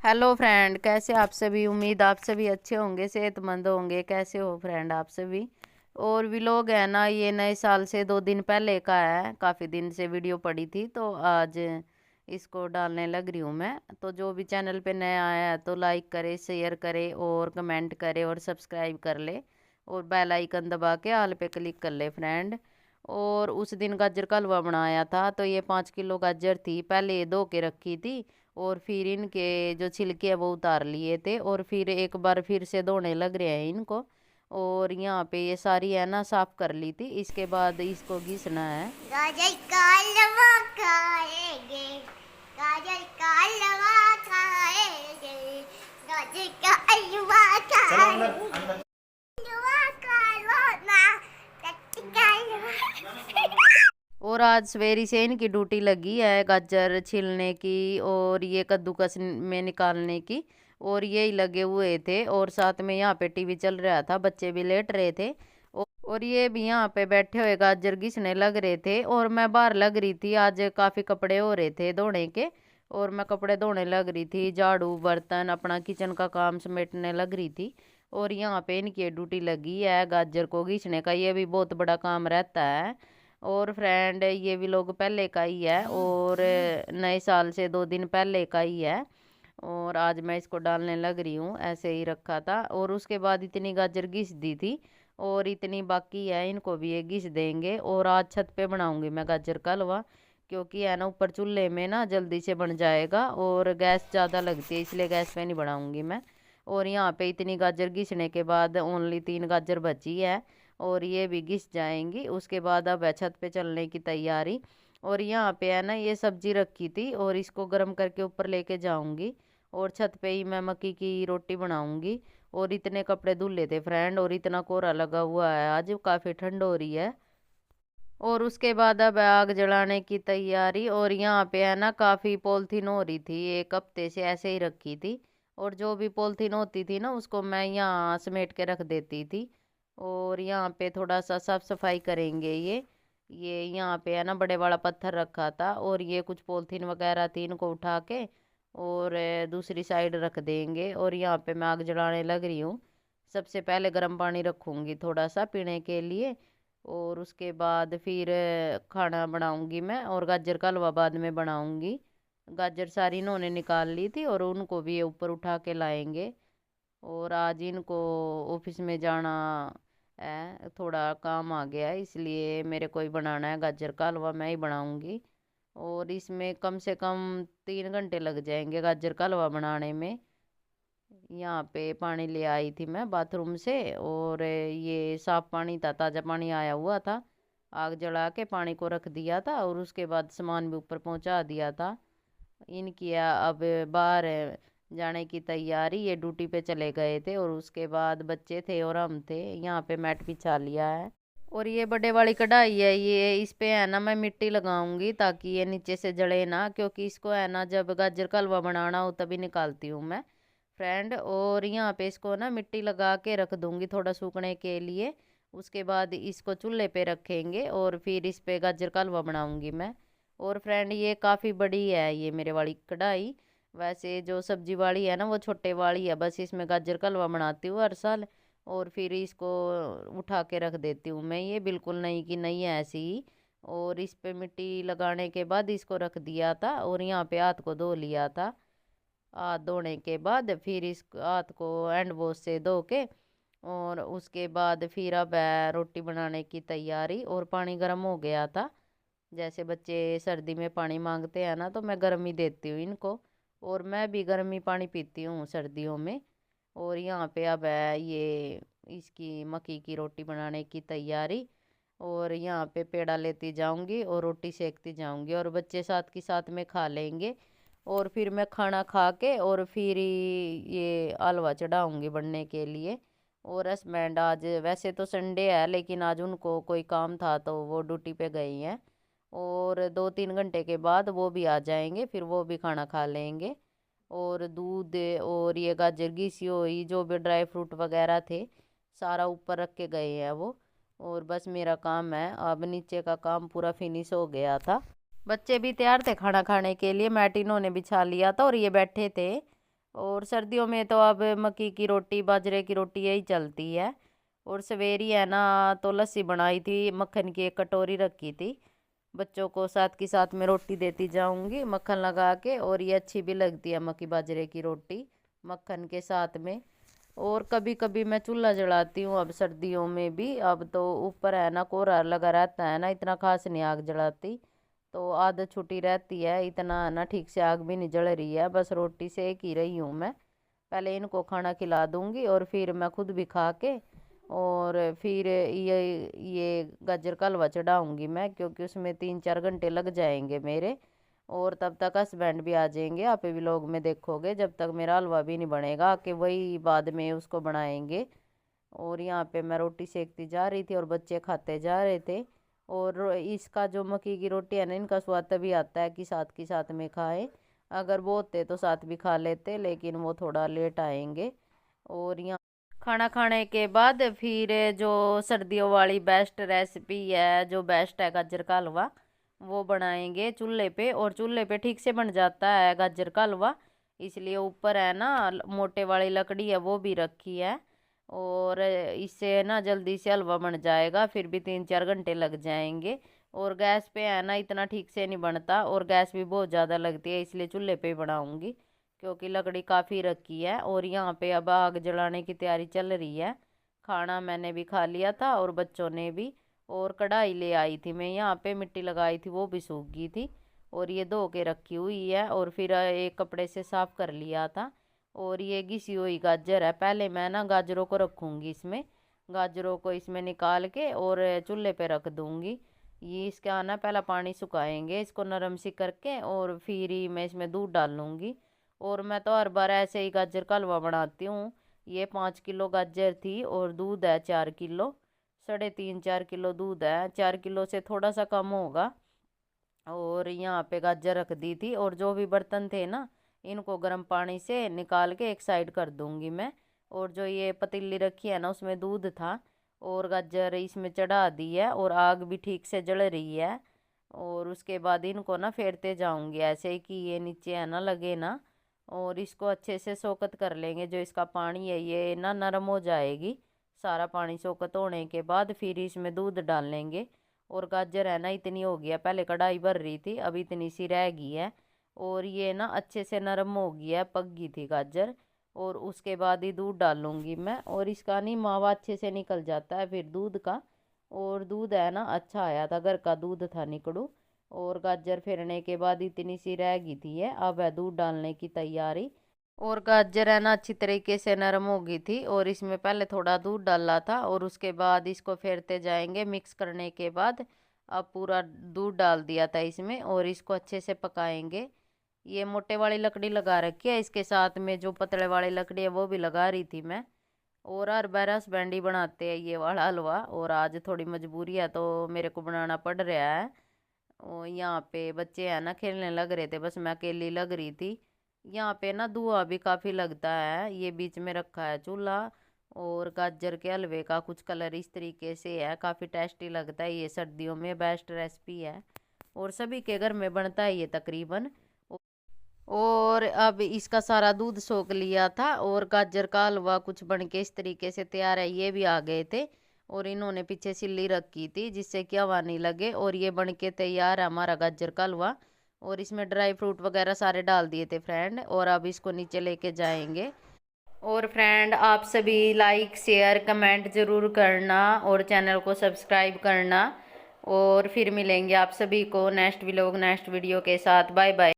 Hello friend, कैसे आप सभी। उम्मीद आप सभी अच्छे होंगे, सेहतमंद होंगे। कैसे हो फ्रेंड आप सभी। और व्लॉग है ना, ये नए साल से 2 दिन पहले का है। काफ़ी दिन से वीडियो पड़ी थी तो आज इसको डालने लग रही हूँ मैं। तो जो भी चैनल पे नया आया है तो लाइक करे, शेयर करे और कमेंट करे और सब्सक्राइब कर ले। और बेल आइकन दबा के ऑल पे क्लिक कर ले फ्रेंड। और उस दिन गाजर का हलवा बनाया था तो ये 5 किलो गाजर थी। पहले ये धो के रखी थी और फिर इनके जो छिलके है वो उतार लिए थे और फिर एक बार फिर से धोने लग रहे हैं इनको। और यहाँ पे ये सारी है ना साफ कर ली थी। इसके बाद इसको घिसना है। गाजर का हलवा खाएंगे। गाजर का हलवा खाएंगे। गाजर का हलवा खाएंगे। हलवा खाओ ना, टट्टी का हलवा। और आज सवेरी से इनकी ड्यूटी लगी है गाजर छीलने की और ये कद्दूकस में निकालने की। और यही लगे हुए थे और साथ में यहाँ पे टीवी चल रहा था, बच्चे भी लेट रहे थे। और ये भी यहाँ पे बैठे हुए गाजर घिसने लग रहे थे और मैं बाहर लग रही थी। आज काफ़ी कपड़े हो रहे थे धोने के और मैं कपड़े धोने लग रही थी, झाड़ू बर्तन अपना किचन का काम समेटने लग रही थी। और यहाँ पे इनकी ड्यूटी लगी है गाजर को घिसने का। ये भी बहुत बड़ा काम रहता है। और फ्रेंड ये भी लोग पहले का ही है और नए साल से 2 दिन पहले का ही है। और आज मैं इसको डालने लग रही हूँ, ऐसे ही रखा था। और उसके बाद इतनी गाजर घिस दी थी और इतनी बाकी है, इनको भी ये घिस देंगे। और आज छत पे बनाऊंगी मैं गाजर का हलवा, क्योंकि है ना ऊपर चूल्हे में ना जल्दी से बन जाएगा और गैस ज़्यादा लगती है, इसलिए गैस पे नहीं बनाऊंगी मैं। और यहाँ पे इतनी गाजर घिसने के बाद ओनली 3 गाजर बची है और ये भी घिस जाएंगी। उसके बाद अब है छत पे चलने की तैयारी। और यहाँ पे है ना ये सब्जी रखी थी और इसको गर्म करके ऊपर लेके जाऊंगी। और छत पे ही मैं मक्की की रोटी बनाऊंगी। और इतने कपड़े धुले थे फ्रेंड और इतना कोहरा लगा हुआ है, आज काफ़ी ठंड हो रही है। और उसके बाद अब आग जलाने की तैयारी। और यहाँ पे है ना काफ़ी पॉलिथीन हो रही थी, 1 हफ्ते से ऐसे ही रखी थी। और जो भी पॉलिथीन होती थी ना उसको मैं यहाँ समेट के रख देती थी। और यहाँ पे थोड़ा सा साफ सफाई करेंगे। ये यहाँ पे है ना बड़े वाला पत्थर रखा था और ये कुछ पॉलिथीन वगैरह थी, इनको उठा के और दूसरी साइड रख देंगे। और यहाँ पे मैं आग जलाने लग रही हूँ। सबसे पहले गर्म पानी रखूँगी थोड़ा सा पीने के लिए। और उसके बाद फिर खाना बनाऊंगी मैं और गाजर का हलवा बाद में बनाऊंगी। गाजर सारी इन्होंने निकाल ली थी और उनको भी ये ऊपर उठा के लाएंगे। और आज इनको ऑफिस में जाना है, थोड़ा काम आ गया है, इसलिए मेरे को ही बनाना है गाजर का हलवा, मैं ही बनाऊंगी। और इसमें कम से कम 3 घंटे लग जाएंगे गाजर का हलवा बनाने में। यहाँ पे पानी ले आई थी मैं बाथरूम से और ये साफ पानी था, ताज़ा पानी आया हुआ था। आग जला के पानी को रख दिया था और उसके बाद सामान भी ऊपर पहुंचा दिया था। इनकी अब बाहर जाने की तैयारी, ये ड्यूटी पे चले गए थे। और उसके बाद बच्चे थे और हम थे, यहाँ पे मैट बिछा लिया है। और ये बड़े वाली कढ़ाई है, ये इस पे है ना मैं मिट्टी लगाऊंगी ताकि ये नीचे से जले ना, क्योंकि इसको है ना जब गाजर का हलवा बनाना हो तभी निकालती हूँ मैं फ्रेंड। और यहाँ पे इसको ना मिट्टी लगा के रख दूंगी थोड़ा सूखने के लिए। उसके बाद इसको चूल्हे पे रखेंगे और फिर इस पे गाजर का हलवा बनाऊंगी मैं। और फ्रेंड ये काफ़ी बड़ी है ये मेरे वाली कढ़ाई। वैसे जो सब्जी वाली है ना वो छोटे वाली है, बस इसमें गाजर का हलवा बनाती हूँ हर साल। और फिर इसको उठा के रख देती हूँ मैं, ये बिल्कुल नई की नई है ऐसी ही। और इस पे मिट्टी लगाने के बाद इसको रख दिया था और यहाँ पे हाथ को धो लिया था। हाथ धोने के बाद फिर इस हाथ को हैंड वॉश से धो के और उसके बाद फिर अब है रोटी बनाने की तैयारी। और पानी गर्म हो गया था, जैसे बच्चे सर्दी में पानी मांगते हैं ना तो मैं गर्म ही देती हूँ इनको। और मैं भी गर्म ही पानी पीती हूँ सर्दियों में। और यहाँ पे अब है ये इसकी मक्की की रोटी बनाने की तैयारी। और यहाँ पे पेड़ा लेती जाऊंगी और रोटी सेकती जाऊंगी और बच्चे साथ की साथ में खा लेंगे। और फिर मैं खाना खा के और फिर ये हलवा चढ़ाऊंगी बनने के लिए। और हस्बैंड आज वैसे तो संडे है लेकिन आज उनको कोई काम था तो वो ड्यूटी पे गई हैं। और 2-3 घंटे के बाद वो भी आ जाएंगे, फिर वो भी खाना खा लेंगे। और दूध और ये गाजर घिसी हुई जो भी ड्राई फ्रूट वगैरह थे सारा ऊपर रख के गए हैं वो। और बस मेरा काम है, अब नीचे का काम पूरा फिनिश हो गया था। बच्चे भी तैयार थे खाना खाने के लिए, मैट इन्होंने बिछा लिया था और ये बैठे थे। और सर्दियों में तो अब मक्की की रोटी बाजरे की रोटी यही चलती है। और सवेरी है ना तो लस्सी बनाई थी, मक्खन की एक कटोरी रखी थी, बच्चों को साथ की साथ में रोटी देती जाऊंगी मक्खन लगा के। और ये अच्छी भी लगती है मक्की बाजरे की रोटी मक्खन के साथ में। और कभी कभी मैं चूल्हा जलाती हूँ अब सर्दियों में भी। अब तो ऊपर है ना कोहरा लगा रहता है ना, इतना खास नहीं आग जलाती, तो आदत छुट्टी रहती है, इतना है ना ठीक से आग भी नहीं जल रही है, बस रोटी सेक ही रही हूँ मैं। पहले इनको खाना खिला दूंगी और फिर मैं खुद भी खा के और फिर ये गाजर का हलवा चढ़ाऊंगी मैं, क्योंकि उसमें 3-4 घंटे लग जाएंगे मेरे। और तब तक हस्बैंड भी आ जाएंगे, आप भी व्लॉग में देखोगे, जब तक मेरा हलवा भी नहीं बनेगा कि वही बाद में उसको बनाएंगे। और यहाँ पे मैं रोटी सेकती जा रही थी और बच्चे खाते जा रहे थे। और इसका जो मक्की की रोटी है ना, इनका स्वाद तभी आता है कि साथ में खाएं। अगर वो होते तो साथ भी खा लेते, लेकिन वो थोड़ा लेट आएंगे। और यहाँ खाना खाने के बाद फिर जो सर्दियों वाली बेस्ट रेसिपी है, जो बेस्ट है गाजर का हलवा, वो बनाएंगे चूल्हे पे। और चूल्हे पे ठीक से बन जाता है गाजर का हलवा, इसलिए ऊपर है ना मोटे वाली लकड़ी है वो भी रखी है। और इससे ना जल्दी से हलवा बन जाएगा, फिर भी 3-4 घंटे लग जाएंगे। और गैस पे है ना इतना ठीक से नहीं बनता, और गैस भी बहुत ज़्यादा लगती है, इसलिए चूल्हे पे ही बनाऊंगी, क्योंकि लकड़ी काफ़ी रखी है। और यहाँ पे अब आग जलाने की तैयारी चल रही है। खाना मैंने भी खा लिया था और बच्चों ने भी। और कढ़ाई ले आई थी मैं, यहाँ पे मिट्टी लगाई थी वो भी सूख गई थी, और ये धो के रखी हुई है। और फिर एक कपड़े से साफ कर लिया था। और ये घिसी हुई गाजर है, पहले मैं ना गाजरों को रखूँगी इसमें, गाजरों को इसमें निकाल के और चूल्हे पे रख दूँगी। ये इसका ना पहला पानी सुखाएंगे इसको नरम सी करके, और फिर ही मैं इसमें दूध डाल लूँगी। और मैं तो हर बार ऐसे ही गाजर का हलवा बनाती हूँ। ये 5 किलो गाजर थी और दूध है 4 किलो, 3.5-4 किलो दूध है, 4 किलो से थोड़ा सा कम होगा। और यहाँ पे गाजर रख दी थी, और जो भी बर्तन थे ना इनको गर्म पानी से निकाल के एक साइड कर दूंगी मैं। और जो ये पतीली रखी है ना उसमें दूध था, और गाजर इसमें चढ़ा दी है, और आग भी ठीक से जल रही है। और उसके बाद इनको ना फेरते जाऊंगी ऐसे ही कि ये नीचे है ना लगे ना। और इसको अच्छे से सोकत कर लेंगे, जो इसका पानी है ये ना नरम हो जाएगी। सारा पानी सोकत होने के बाद फिर इसमें दूध डाल लेंगे। और गाजर है ना इतनी हो गई है, पहले कढ़ाई भर रही थी अब इतनी सी रह गई है। और ये ना अच्छे से नरम हो गई है, पक गई थी गाजर। और उसके बाद ही दूध डालूंगी मैं, और इसका नहीं मावा अच्छे से निकल जाता है फिर दूध का। और दूध है ना अच्छा आया था, घर का दूध था निकड़ू। और गाजर फेरने के बाद इतनी सी रह गई थी है, अब है दूध डालने की तैयारी। और गाजर है ना अच्छी तरीके से नरम हो गई थी, और इसमें पहले थोड़ा दूध डाला था, और उसके बाद इसको फेरते जाएंगे मिक्स करने के बाद। अब पूरा दूध डाल दिया था इसमें, और इसको अच्छे से पकाएंगे। ये मोटे वाली लकड़ी लगा रखी है, इसके साथ में जो पतले वाली लकड़ी है वो भी लगा रही थी मैं। और हर बार हस्बैंड ही बनाते हैं ये वाला हलवा, और आज थोड़ी मजबूरी है तो मेरे को बनाना पड़ रहा है। और यहाँ पे बच्चे हैं ना खेलने लग रहे थे, बस मैं अकेली लग रही थी। यहाँ पे ना धुआं भी काफ़ी लगता है, ये बीच में रखा है चूल्हा। और गाजर के हलवे का कुछ कलर इस तरीके से है, काफ़ी टेस्टी लगता है, ये सर्दियों में बेस्ट रेसिपी है, और सभी के घर में बनता है ये तकरीबन। और अब इसका सारा दूध सोख लिया था, और गाजर का हलवा कुछ बन के इस तरीके से तैयार है, ये भी आ गए थे। और इन्होंने पीछे सिल्ली रखी थी जिससे कि हवा नहीं लगे। और ये बन के तैयार है हमारा गाजर का हलवा। और इसमें ड्राई फ्रूट वगैरह सारे डाल दिए थे फ्रेंड, और अब इसको नीचे लेके जाएंगे। और फ्रेंड आप सभी लाइक शेयर कमेंट ज़रूर करना, और चैनल को सब्सक्राइब करना। और फिर मिलेंगे आप सभी को नेक्स्ट व्लॉग नेक्स्ट वीडियो के साथ। Bye bye.